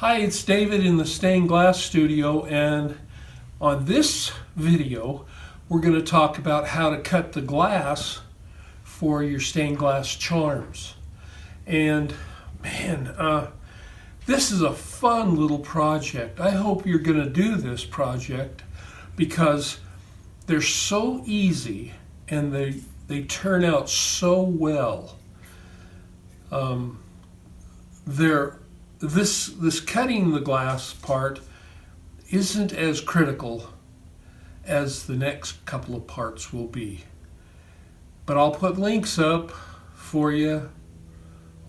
Hi, it's David in the stained glass studio, and on this video we're going to talk about how to cut the glass for your stained glass charms. And man, this is a fun little project. I hope you're going to do this project because they're so easy and they turn out so well. This cutting the glass part isn't as critical as the next couple of parts will be. But I'll put links up for you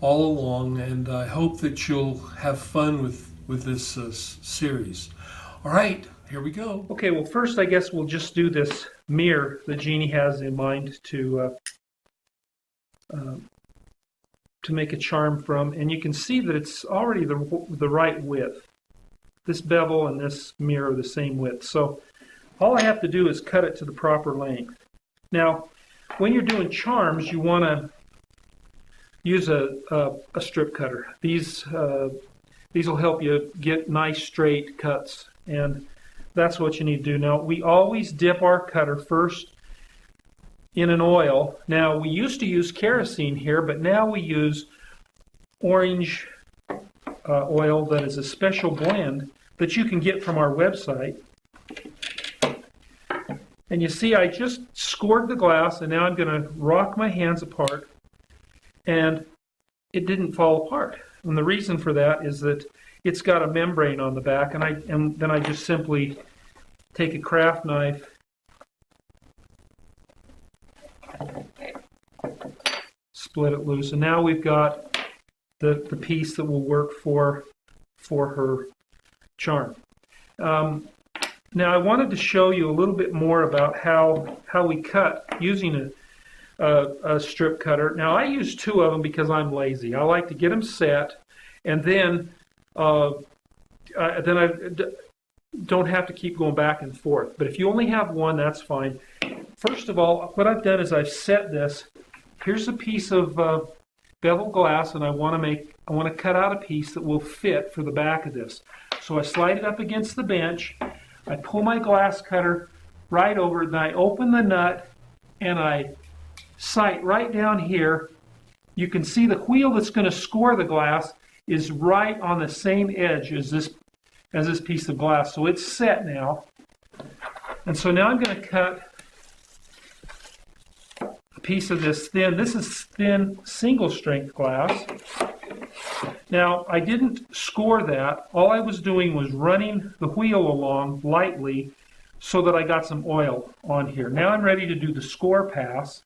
all along, and I hope that you'll have fun with this series. All right, here we go. Okay, well first I guess we'll just do this mirror that Jeannie has in mind to make a charm from, and you can see that it's already the right width. This bevel and this mirror are the same width, so all I have to do is cut it to the proper length. Now, when you're doing charms, you want to use a strip cutter. These will help you get nice straight cuts, and that's what you need to do. Now, we always dip our cutter first in an oil. Now, we used to use kerosene here, but now we use orange oil that is a special blend that you can get from our website. And you see, I just scored the glass, and now I'm going to rock my hands apart, and it didn't fall apart. And the reason for that is that it's got a membrane on the back, and then I just simply take a craft knife split it loose, and now we've got the piece that will work for her charm. Now I wanted to show you a little bit more about how we cut using a strip cutter. Now I use two of them because I'm lazy. I like to get them set, and then I don't have to keep going back and forth. But if you only have one, that's fine. First of all, what I've done is I've set this. Here's a piece of bevel glass, and I want to cut out a piece that will fit for the back of this. So I slide it up against the bench. I pull my glass cutter right over it, and I open the nut, and I sight right down here. You can see the wheel that's going to score the glass is right on the same edge as this piece of glass. So it's set now. And so now I'm going to cut a piece of this is thin single strength glass. Now I didn't score that. All I was doing was running the wheel along lightly so that I got some oil on here. Now I'm ready to do the score pass.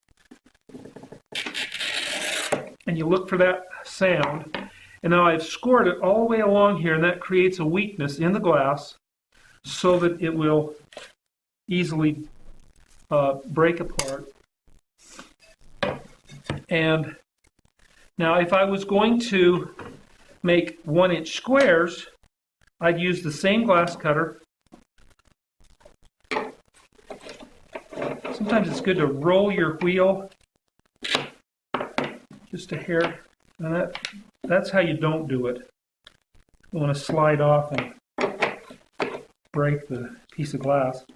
And you look for that sound. And now I've scored it all the way along here, and that creates a weakness in the glass so that it will easily break apart. And now if I was going to make 1-inch squares, I'd use the same glass cutter. Sometimes it's good to roll your wheel just a hair, and that's how you don't do it. You want to slide off and break the piece of glass.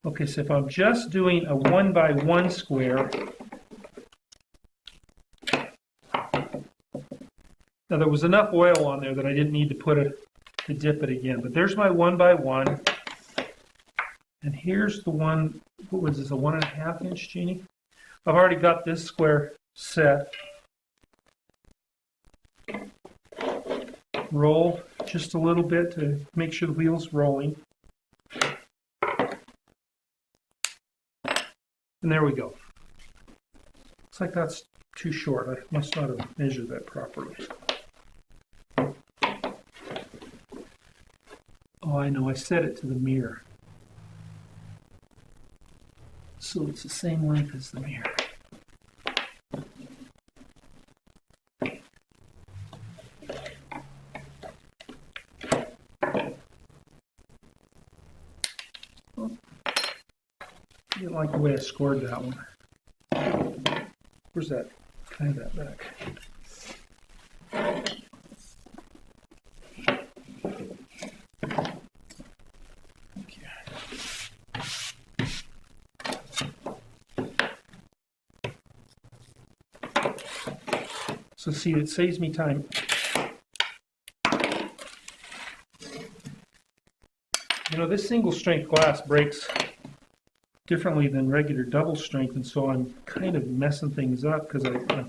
Okay, so if I'm just doing a 1x1 square, now there was enough oil on there that I didn't need to to dip it again. But there's my 1x1, and here's the one. What was this, a 1.5 inch, Jeannie? I've already got this square set. Roll just a little bit to make sure the wheel's rolling. And there we go. Looks like that's too short. I must not have measured that properly. Oh, I know. I set it to the mirror. So it's the same length as the mirror. Oh, I didn't like the way I scored that one. Where's that tie that back. So see, it saves me time. You know, this single strength glass breaks differently than regular double strength, and so I'm kind of messing things up because like that.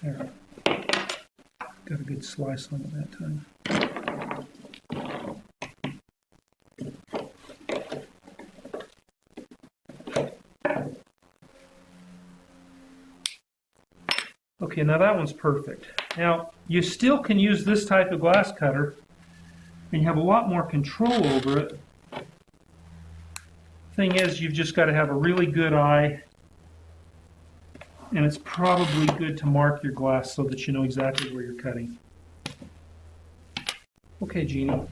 There. Got a good slice on it that time. Okay, now that one's perfect. Now, you still can use this type of glass cutter, and you have a lot more control over it. Thing is, you've just got to have a really good eye, and it's probably good to mark your glass so that you know exactly where you're cutting. Okay, Jeannie.